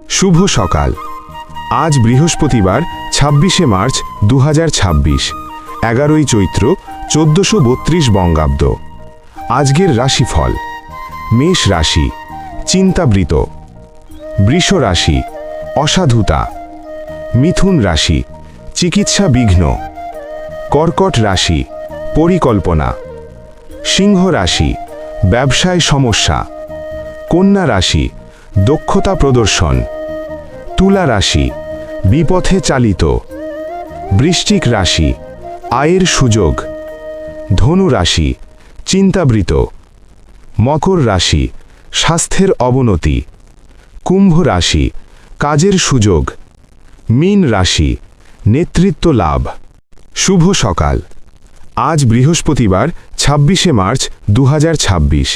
শুভ সকাল। আজ বৃহস্পতিবার ২৬শে মার্চ ২০২৬, ১১ই চৈত্র ১৪৩২ বঙ্গাব্দ। আজকের রাশিফল: মেষ রাশি চিন্তাবৃত, বৃষ রাশি অসাধুতা, মিথুন রাশি চিকিৎসা বিঘ্ন, কর্কট রাশি পরিকল্পনা, সিংহ রাশি ব্যবসায় সমস্যা, কন্যা রাশি দক্ষতা প্রদর্শন, তুলা রাশি বিপথে চালিত, বৃশ্চিক রাশি আয়ের সুযোগ, ধনু রাশি চিন্তাবৃত, মকর রাশি স্বাস্থ্যের অবনতি, কুম্ভ রাশি কাজের সুযোগ, মীন রাশি নেতৃত্ব লাভ। শুভ সকাল। আজ বৃহস্পতিবার ২৬শে মার্চ ২০২৬,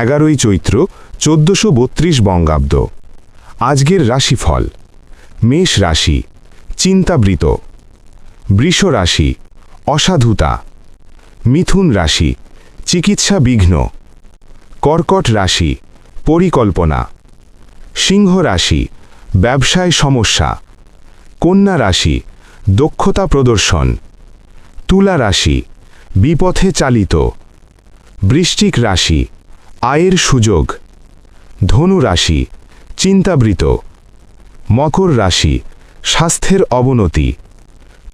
১১ই চৈত্র ১৪৩২ বঙ্গাব্দ। আজকের রাশিফল: মেষ রাশি চিন্তাবৃত, বৃষ রাশি অসাধুতা, মিথুন রাশি চিকিৎসা বিঘ্ন, কর্কট রাশি পরিকল্পনা, সিংহ রাশি ব্যবসায় সমস্যা, কন্যা রাশি দক্ষতা প্রদর্শন, তুলা রাশি বিপথে চালিত, বৃশ্চিক রাশি আয়ের সুযোগ, ধনু রাশি চিন্তাবৃত, মকর রাশি স্বাস্থ্যের অবনতি,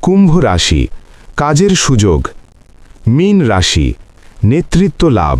কুম্ভ রাশি কাজের সুযোগ, মীন রাশি নেতৃত্ব লাভ।